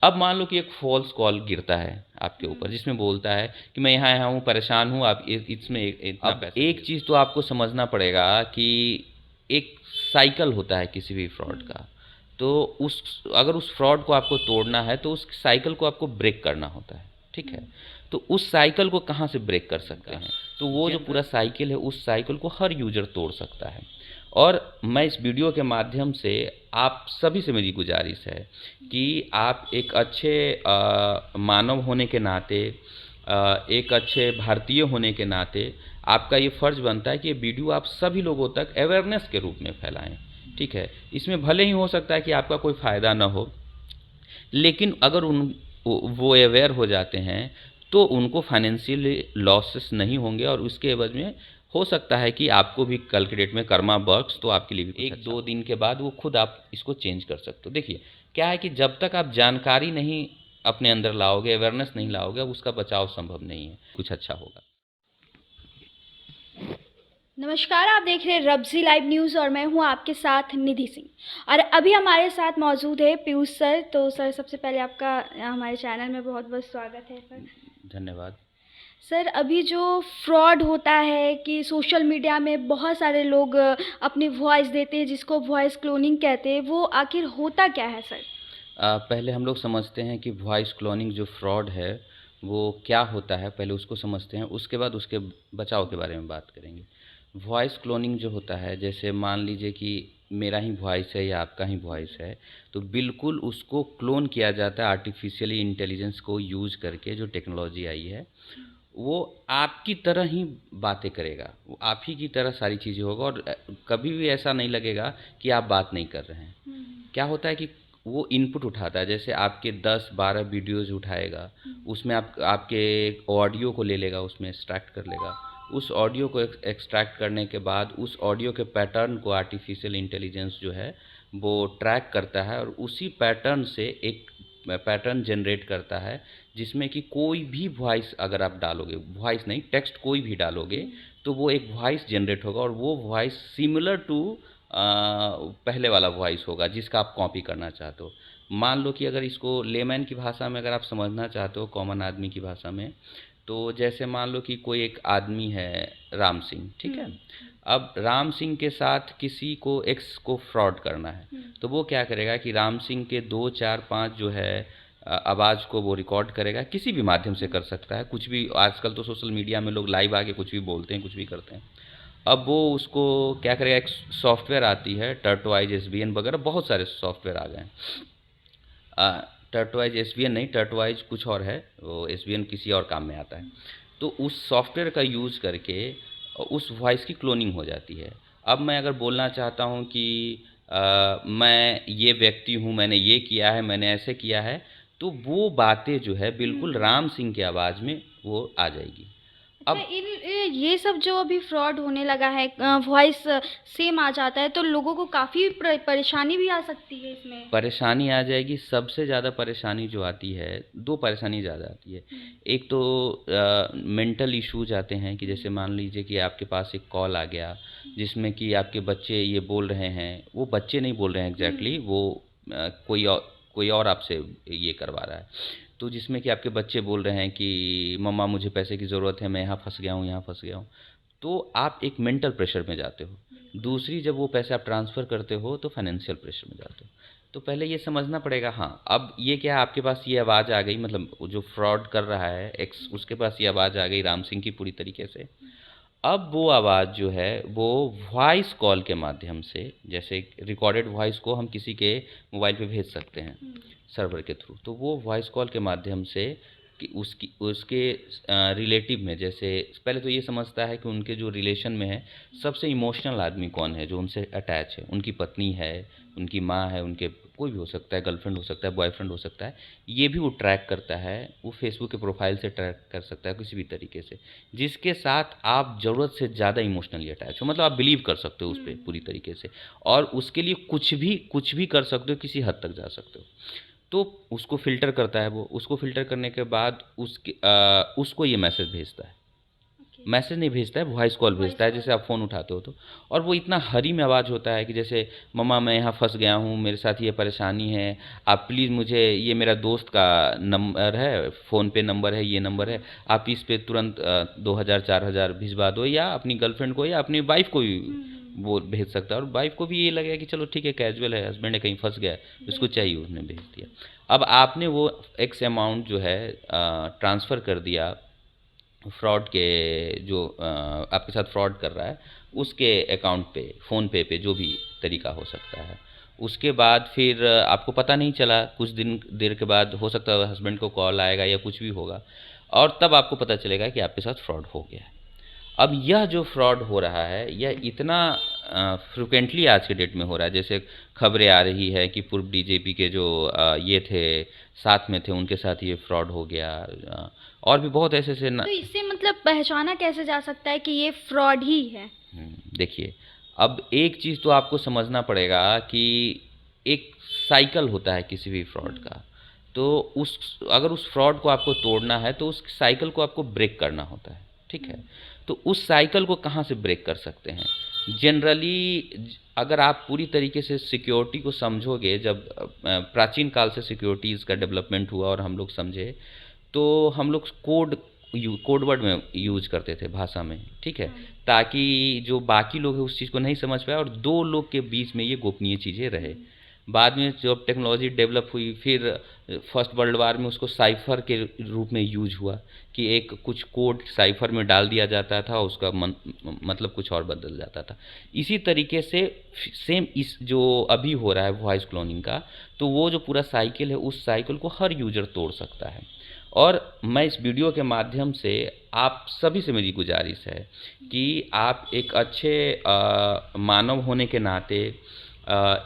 अब मान लो कि एक फ़ॉल्स कॉल गिरता है आपके ऊपर हुँ, जिसमें बोलता है कि मैं यहाँ-यहाँ हूँ, परेशान हूँ, आप इसमें इतना अब पैसा एक चीज़ तो आपको समझना पड़ेगा कि एक साइकिल होता है किसी भी फ्रॉड हुँ, का। तो अगर उस फ्रॉड को आपको तोड़ना है तो उस साइकिल को आपको ब्रेक करना होता है, ठीक है? हुँ, तो उस साइकिल को कहाँ से ब्रेक कर सकते हैं? तो वो जो पूरा जनरल साइकिल है उस साइकिल को हर यूज़र तोड़ सकता है। और मैं इस वीडियो के माध्यम से आप सभी से मेरी गुज़ारिश है कि आप एक अच्छे मानव होने के नाते एक अच्छे भारतीय होने के नाते आपका ये फ़र्ज़ बनता है कि ये वीडियो आप सभी लोगों तक अवेयरनेस के रूप में फैलाएँ, ठीक है? इसमें भले ही हो सकता है कि आपका कोई फ़ायदा ना हो, लेकिन अगर वो अवेयर हो जाते हैं तो उनको फाइनेंशियली लॉसेस नहीं होंगे और उसके एवज में हो सकता है कि आपको भी कल के डेट में कर्मा वर्क्स तो आपके लिए भी कुछ एक दो दिन के बाद वो खुद आप इसको चेंज कर सकते हो। देखिए क्या है कि जब तक आप जानकारी नहीं अपने अंदर लाओगे, अवेयरनेस नहीं हुँ। लाओगे, उसका बचाव संभव नहीं है कुछ अच्छा होगा। नमस्कार, आप देख रहे हैं रब्ज़ी लाइव न्यूज़ और मैं हूँ आपके साथ निधि सिंह। और अभी हमारे साथ मौजूद है पीयूष सर। तो सर, सबसे पहले आपका हमारे चैनल में बहुत-बहुत स्वागत है सर। धन्यवाद। सर, अभी जो फ्रॉड होता है कि सोशल मीडिया में बहुत सारे लोग अपनी वॉइस देते हैं जिसको वॉइस क्लोनिंग कहते हैं, वो आखिर होता क्या है सर? पहले हम लोग समझते हैं कि वॉइस क्लोनिंग जो फ्रॉड है वो क्या होता है, पहले उसको समझते हैं, उसके बाद उसके बचाव के बारे में बात करेंगे। वॉइस क्लोनिंग जो होता है, जैसे मान लीजिए कि मेरा ही वॉइस है या आपका ही वॉइस है, तो बिल्कुल उसको क्लोन किया जाता है आर्टिफिशियली इंटेलिजेंस को यूज़ करके। जो टेक्नोलॉजी आई है वो आपकी तरह ही बातें करेगा, वो आप ही की तरह सारी चीज़ें होगा और कभी भी ऐसा नहीं लगेगा कि आप बात नहीं कर रहे हैं। हुँ, हुँ, क्या होता है कि वो इनपुट उठाता है, जैसे आपके 10-12 वीडियोज़ उठाएगा, हुँ, उसमें आपके ऑडियो को ले लेगा, उसमें एक्सट्रैक्ट कर लेगा। उस ऑडियो को एक्सट्रैक्ट करने के बाद उस ऑडियो के पैटर्न को आर्टिफिशियल इंटेलिजेंस जो है वो ट्रैक करता है और उसी पैटर्न से एक पैटर्न जनरेट करता है जिसमें कि कोई भी वॉइस अगर आप डालोगे, वॉइस नहीं टेक्स्ट कोई भी डालोगे, हुँ, तो वो एक वॉइस जनरेट होगा और वो वॉइस सिमिलर टू पहले वाला वॉइस होगा जिसका आप कॉपी करना चाहते हो। मान लो कि अगर इसको लेमैन की भाषा में अगर आप समझना चाहते हो, कॉमन आदमी की भाषा में, तो जैसे मान लो कि कोई एक आदमी है राम सिंह, ठीक है? हुँ, अब राम सिंह के साथ किसी को एक्स को फ्रॉड करना है, हुँ, तो वो क्या करेगा कि राम सिंह के 2, 4, 5 जो है आवाज़ को वो रिकॉर्ड करेगा, किसी भी माध्यम से हुँ, कर सकता है, कुछ भी आजकल तो सोशल मीडिया में लोग लाइव आके कुछ भी बोलते हैं, कुछ भी करते हैं। अब वो उसको क्या करेगा, एक सॉफ्टवेयर आती है टर्टवाइज एसवीएन वगैरह बहुत सारे सॉफ्टवेयर आ गए हैं। टर्टवाइज एसवीएन नहीं, टर्टवाइज कुछ और है, वो एसवीएन किसी और काम में आता है। तो उस सॉफ्टवेयर का यूज़ करके उस वॉइस की क्लोनिंग हो जाती है। अब मैं अगर बोलना चाहता हूँ कि मैं ये व्यक्ति हूँ, मैंने ये किया है, मैंने ऐसे किया है, तो वो बातें जो है हुँ, बिल्कुल हुँ। राम सिंह की आवाज़ में वो आ जाएगी। अच्छा, अब ये सब जो अभी फ्रॉड होने लगा है, वॉइस सेम आ जाता है, तो लोगों को काफ़ी परेशानी भी आ सकती है इसमें। परेशानी आ जाएगी, सबसे ज़्यादा परेशानी जो आती है, 2 परेशानी ज़्यादा आती है। हुँ, एक तो मेंटल इश्यूज़ आते हैं कि जैसे हुँ, मान लीजिए कि आपके पास एक कॉल आ गया, हुँ, जिसमें कि आपके बच्चे ये बोल रहे हैं, वो बच्चे नहीं बोल रहे हैं हुँ, एग्ज़ैक्टली, वो कोई और आपसे ये करवा रहा है। तो जिसमें कि आपके बच्चे बोल रहे हैं कि मम्मा मुझे पैसे की ज़रूरत है, मैं यहाँ फँस गया हूँ, यहाँ फँस गया हूँ। तो आप एक मेंटल प्रेशर में जाते हो। बिल्कुल। दूसरी जब वो पैसे आप ट्रांसफ़र करते हो तो फाइनेंशियल प्रेशर में जाते हो। तो पहले ये समझना पड़ेगा, हाँ, अब ये क्या है आपके पास ये आवाज़ आ गई, मतलब वो जो फ्रॉड कर रहा है एक्स हुँ, उसके पास ये आवाज़ आ गई राम सिंह की पूरी तरीके से। अब वो आवाज़ जो है वो वॉइस कॉल के माध्यम से, जैसे रिकॉर्डेड वॉइस को हम किसी के मोबाइल पे भेज सकते हैं हुँ, सर्वर के थ्रू, तो वो वॉइस कॉल के माध्यम से कि उसके रिलेटिव में, जैसे पहले तो ये समझता है कि उनके जो रिलेशन में है सबसे इमोशनल आदमी कौन है जो उनसे अटैच है, उनकी पत्नी है, उनकी माँ है, उनके कोई भी हो सकता है, गर्लफ्रेंड हो सकता है, बॉयफ्रेंड हो सकता है, ये भी वो ट्रैक करता है, वो फेसबुक के प्रोफाइल से ट्रैक कर सकता है किसी भी तरीके से, जिसके साथ आप ज़रूरत से ज़्यादा इमोशनली अटैच हो, मतलब आप बिलीव कर सकते हो उस हुँ, पर पूरी हुँ, तरीके से और उसके लिए कुछ भी कर सकते हो, किसी हद तक जा सकते हो। तो उसको फ़िल्टर करता है वो, उसको फ़िल्टर करने के बाद उसको ये मैसेज भेजता है। मैसेज नहीं भेजता है, वॉइस कॉल वॉइस भेजता है, कॉल। जैसे आप फ़ोन उठाते हो तो। और वो इतना हरी में आवाज़ होता है कि जैसे मम्मा मैं यहाँ फंस गया हूँ, मेरे साथ ये परेशानी है, आप प्लीज़ मुझे, ये मेरा दोस्त का नंबर है, फ़ोन पे नंबर है, ये नंबर है, आप इस पे तुरंत 2000 4000 भिजवा दो, या अपनी गर्लफ्रेंड को या अपनी वाइफ को भी वो भेज सकता है। और वाइफ को भी ये लगेगा कि चलो ठीक है, कैजुअल है, हस्बैंड है, कहीं फंस गया है, उसको चाहिए, उसने भेज दिया। अब आपने वो एक्स अमाउंट जो है ट्रांसफ़र कर दिया फ्रॉड के, जो आपके साथ फ्रॉड कर रहा है उसके अकाउंट पे, फ़ोन पे जो भी तरीका हो सकता है। उसके बाद फिर आपको पता नहीं चला, कुछ दिन देर के बाद हो सकता है हस्बैंड को कॉल आएगा या कुछ भी होगा, और तब आपको पता चलेगा कि आपके साथ फ्रॉड हो गया है। अब यह जो फ्रॉड हो रहा है, यह इतना फ्रिक्वेंटली आज के डेट में हो रहा है, जैसे खबरें आ रही है कि पूर्व डीजीपी के जो ये थे, साथ में थे, उनके साथ ये फ्रॉड हो गया। और भी बहुत ऐसे ऐसे तो इससे मतलब पहचाना कैसे जा सकता है कि ये फ्रॉड ही है? देखिए, अब एक चीज़ तो आपको समझना पड़ेगा कि एक साइकिल होता है किसी भी फ्रॉड का। तो अगर उस फ्रॉड को आपको तोड़ना है तो उस साइकिल को आपको ब्रेक करना होता है, ठीक है? तो उस साइकिल को कहाँ से ब्रेक कर सकते हैं? जनरली अगर आप पूरी तरीके से सिक्योरिटी को समझोगे, जब प्राचीन काल से सिक्योरिटीज़ का डेवलपमेंट हुआ और हम लोग समझे, तो हम लोग कोड वर्ड में यूज करते थे भाषा में, ठीक है? ताकि जो बाकी लोग हैं उस चीज़ को नहीं समझ पाए और दो लोग के बीच में ये गोपनीय चीज़ें रहे। बाद में जब टेक्नोलॉजी डेवलप हुई, फिर फर्स्ट वर्ल्ड वार में उसको साइफ़र के रूप में यूज हुआ कि एक कुछ कोड साइफ़र में डाल दिया जाता था, उसका मतलब कुछ और बदल जाता था। इसी तरीके से सेम इस जो अभी हो रहा है वॉइस क्लोनिंग का, तो वो जो पूरा साइकिल है, उस साइकिल को हर यूज़र तोड़ सकता है। और मैं इस वीडियो के माध्यम से आप सभी से मेरी गुजारिश है कि आप एक अच्छे मानव होने के नाते,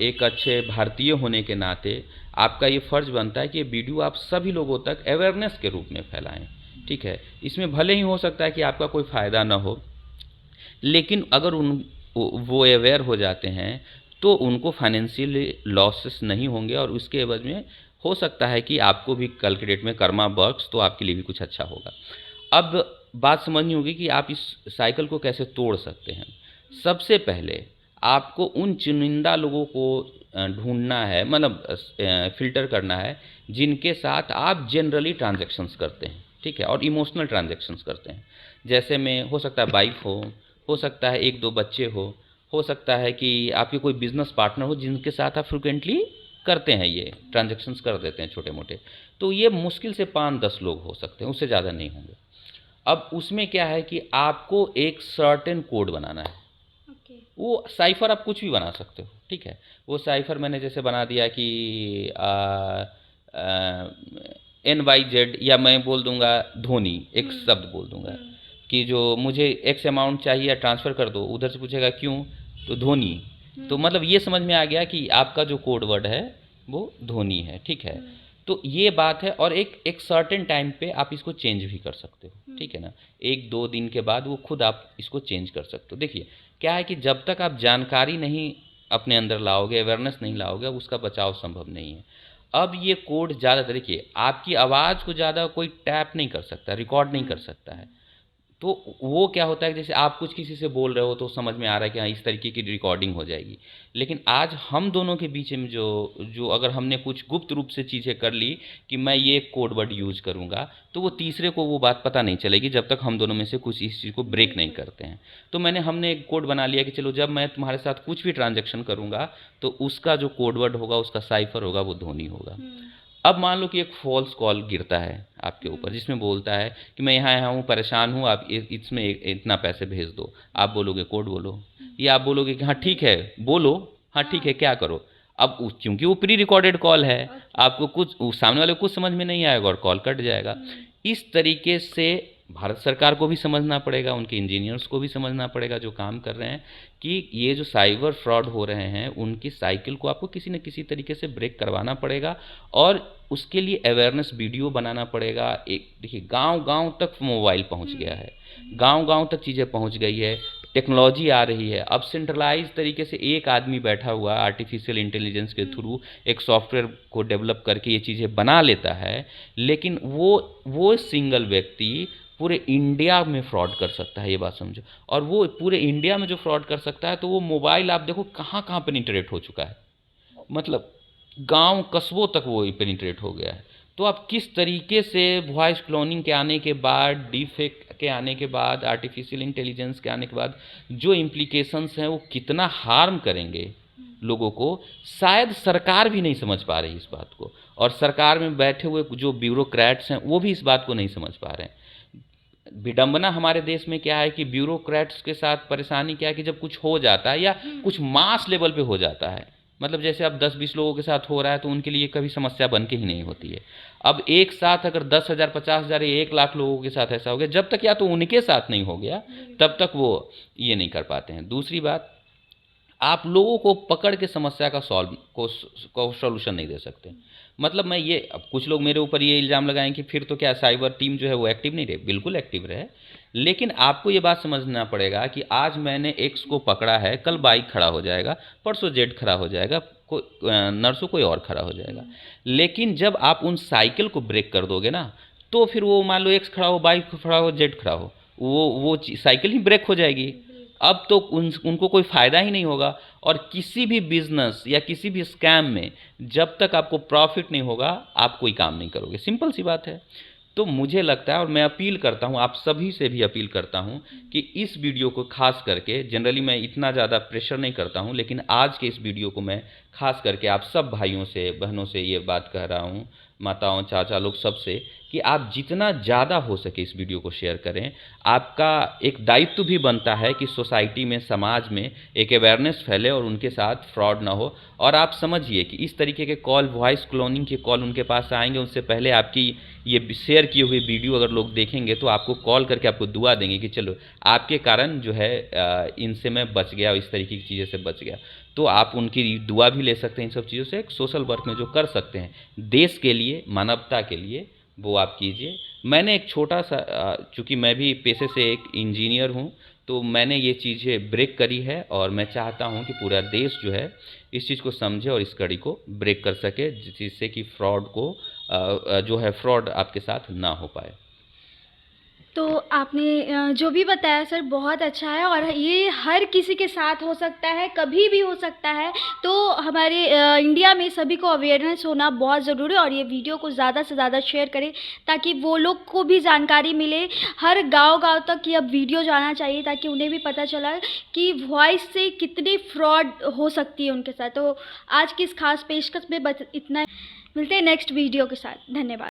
एक अच्छे भारतीय होने के नाते, आपका ये फ़र्ज़ बनता है कि ये वीडियो आप सभी लोगों तक अवेयरनेस के रूप में फैलाएं, ठीक है? इसमें भले ही हो सकता है कि आपका कोई फ़ायदा ना हो, लेकिन अगर वो अवेयर हो जाते हैं तो उनको फाइनेंशियली लॉसेस नहीं होंगे, और उसके एवज में हो सकता है कि आपको भी कल के डेट में कर्मा वर्क्स, तो आपके लिए भी कुछ अच्छा होगा। अब बात समझनी होगी कि आप इस साइकिल को कैसे तोड़ सकते हैं। सबसे पहले आपको उन चुनिंदा लोगों को ढूंढना है, मतलब फ़िल्टर करना है, जिनके साथ आप जनरली ट्रांजैक्शंस करते हैं, ठीक है? और इमोशनल ट्रांजैक्शंस करते हैं। जैसे में हो सकता है वाइफ हो सकता है 1-2 बच्चे हो सकता है कि आपके कोई बिज़नेस पार्टनर हो, जिनके साथ आप फ्रीक्वेंटली करते हैं, ये ट्रांजैक्शंस कर देते हैं छोटे-मोटे। तो ये मुश्किल से 5-10 लोग हो सकते हैं, उससे ज़्यादा नहीं होंगे। अब उसमें क्या है कि आपको एक सर्टेन कोड बनाना है। वो साइफ़र आप कुछ भी बना सकते हो, ठीक है? वो साइफ़र मैंने जैसे बना दिया कि NYZ, या मैं बोल दूंगा धोनी, एक शब्द बोल दूंगा कि जो मुझे एक्स अमाउंट चाहिए या ट्रांसफ़र कर दो, उधर से पूछेगा क्यों, तो धोनी। तो मतलब ये समझ में आ गया कि आपका जो कोड वर्ड है वो धोनी है, ठीक है? तो ये बात है। और एक सर्टेन टाइम पे आप इसको चेंज भी कर सकते हो, ठीक है ना? 1-2 दिन के बाद वो खुद आप इसको चेंज कर सकते हो। देखिए क्या है कि जब तक आप जानकारी नहीं अपने अंदर लाओगे, अवेयरनेस नहीं लाओगे, उसका बचाव संभव नहीं है। अब ये कोड ज़्यादा, देखिए आपकी आवाज़ को ज़्यादा कोई टैप नहीं कर सकता, रिकॉर्ड नहीं कर सकता है। तो वो क्या होता है, जैसे आप कुछ किसी से बोल रहे हो तो समझ में आ रहा है कि हाँ इस तरीके की रिकॉर्डिंग हो जाएगी। लेकिन आज हम दोनों के बीच में जो जो अगर हमने कुछ गुप्त रूप से चीज़ें कर ली कि मैं ये कोड वर्ड यूज़ करूँगा, तो वो तीसरे को वो बात पता नहीं चलेगी जब तक हम दोनों में से कुछ इस चीज़ को ब्रेक नहीं करते हैं। तो हमने एक कोड बना लिया कि चलो जब मैं तुम्हारे साथ कुछ भी ट्रांजैक्शन करूँगा तो उसका जो कोड वर्ड होगा, उसका साइफ़र होगा, वो धोनी होगा। अब मान लो कि एक फ़ॉल्स कॉल गिरता है आपके ऊपर, जिसमें बोलता है कि मैं यहाँ हूँ, परेशान हूँ, आप इसमें इतना पैसे भेज दो। आप बोलोगे कोड बोलो, या आप बोलोगे कि हाँ ठीक है बोलो, हाँ ठीक है क्या करो। अब क्योंकि वो प्री रिकॉर्डेड कॉल है, आपको कुछ सामने वाले को कुछ समझ में नहीं आएगा और कॉल कट जाएगा। इस तरीके से भारत सरकार को भी समझना पड़ेगा, उनके इंजीनियर्स को भी समझना पड़ेगा जो काम कर रहे हैं, कि ये जो साइबर फ्रॉड हो रहे हैं उनकी साइकिल को आपको किसी न किसी तरीके से ब्रेक करवाना पड़ेगा। और उसके लिए अवेयरनेस वीडियो बनाना पड़ेगा। एक देखिए गांव-गांव तक मोबाइल पहुंच गया है, गांव-गांव तक चीज़ें पहुंच गई है, टेक्नोलॉजी आ रही है। अब सेंट्रलाइज तरीके से एक आदमी बैठा हुआ आर्टिफिशियल इंटेलिजेंस के थ्रू एक सॉफ्टवेयर को डेवलप करके ये चीज़ें बना लेता है, लेकिन वो सिंगल व्यक्ति पूरे इंडिया में फ्रॉड कर सकता है, ये बात समझो। और वो पूरे इंडिया में जो फ्रॉड कर सकता है, तो वो मोबाइल आप देखो कहाँ कहाँ पेनिट्रेट हो चुका है, मतलब गांव कस्बों तक वो पेनिट्रेट हो गया है। तो आप किस तरीके से वॉइस क्लोनिंग के आने के बाद, डीफेक के आने के बाद, आर्टिफिशियल इंटेलिजेंस के आने के बाद जो इम्प्लीकेशंस हैं वो कितना हार्म करेंगे लोगों को, शायद सरकार भी नहीं समझ पा रही इस बात को। और सरकार में बैठे हुए जो ब्यूरोक्रेट्स हैं वो भी इस बात को नहीं समझ पा रहे हैं। विडंबना हमारे देश में क्या है कि ब्यूरोक्रेट्स के साथ परेशानी क्या है कि जब कुछ हो जाता है या कुछ मास लेवल पे हो जाता है, मतलब जैसे अब 10-20 लोगों के साथ हो रहा है, तो उनके लिए कभी समस्या बन के ही नहीं होती है। अब एक साथ अगर 10,000, 50,000 या 1 लाख लोगों के साथ ऐसा हो गया, जब तक या तो उनके साथ नहीं हो गया तब तक वो ये नहीं कर पाते हैं। दूसरी बात, आप लोगों को पकड़ के समस्या का सॉल्यूशन नहीं दे सकते। मतलब मैं ये, अब कुछ लोग मेरे ऊपर ये इल्ज़ाम लगाएं कि फिर तो क्या साइबर टीम जो है वो एक्टिव नहीं रहे। बिल्कुल एक्टिव रहे, लेकिन आपको ये बात समझना पड़ेगा कि आज मैंने एक्स को पकड़ा है, कल बाइक खड़ा हो जाएगा, परसों जेड खड़ा हो जाएगा, कोई नरसों कोई और खड़ा हो जाएगा। लेकिन जब आप उन साइकिल को ब्रेक कर दोगे ना, तो फिर वो मान लो एक्स खड़ा हो, बाइक खड़ा हो, जेड खड़ा हो, वो साइकिल ही ब्रेक हो जाएगी। अब तो उनको कोई फ़ायदा ही नहीं होगा। और किसी भी बिजनेस या किसी भी स्कैम में जब तक आपको प्रॉफिट नहीं होगा, आप कोई काम नहीं करोगे, सिंपल सी बात है। तो मुझे लगता है, और मैं अपील करता हूँ, आप सभी से भी अपील करता हूँ कि इस वीडियो को खास करके, जनरली मैं इतना ज़्यादा प्रेशर नहीं करता हूँ, लेकिन आज के इस वीडियो को मैं खास करके आप सब भाइयों से, बहनों से ये बात कह रहा हूँ, माताओं, चाचा लोग, सबसे, कि आप जितना ज़्यादा हो सके इस वीडियो को शेयर करें। आपका एक दायित्व भी बनता है कि सोसाइटी में, समाज में एक अवेयरनेस फैले और उनके साथ फ्रॉड ना हो। और आप समझिए कि इस तरीके के कॉल, वॉइस क्लोनिंग के कॉल उनके पास आएंगे, उससे पहले आपकी ये शेयर किए हुए वीडियो अगर लोग देखेंगे तो आपको कॉल करके आपको दुआ देंगे कि चलो आपके कारण जो है इनसे मैं बच गया, इस तरीके की चीज़ें से बच गया। तो आप उनकी दुआ भी ले सकते हैं इन सब चीज़ों से। एक सोशल वर्क में जो कर सकते हैं देश के लिए, मानवता के लिए, वो आप कीजिए। मैंने एक छोटा सा, चूँकि मैं भी पेशे से एक इंजीनियर हूँ, तो मैंने ये चीज़ें ब्रेक करी है, और मैं चाहता हूँ कि पूरा देश जो है इस चीज़ को समझे और इस कड़ी को ब्रेक कर सके, जिससे कि फ्रॉड को जो है फ्रॉड आपके साथ ना हो पाए। तो आपने जो भी बताया सर बहुत अच्छा है, और ये हर किसी के साथ हो सकता है, कभी भी हो सकता है। तो हमारे इंडिया में सभी को अवेयरनेस होना बहुत ज़रूरी है, और ये वीडियो को ज़्यादा से ज़्यादा शेयर करें ताकि वो लोग को भी जानकारी मिले। हर गांव-गांव तक ये अब वीडियो जाना चाहिए ताकि उन्हें भी पता चला कि वॉइस से कितनी फ्रॉड हो सकती है उनके साथ। तो आज की इस खास पेशकश में बस इतना। मिलते हैं नेक्स्ट वीडियो के साथ। धन्यवाद।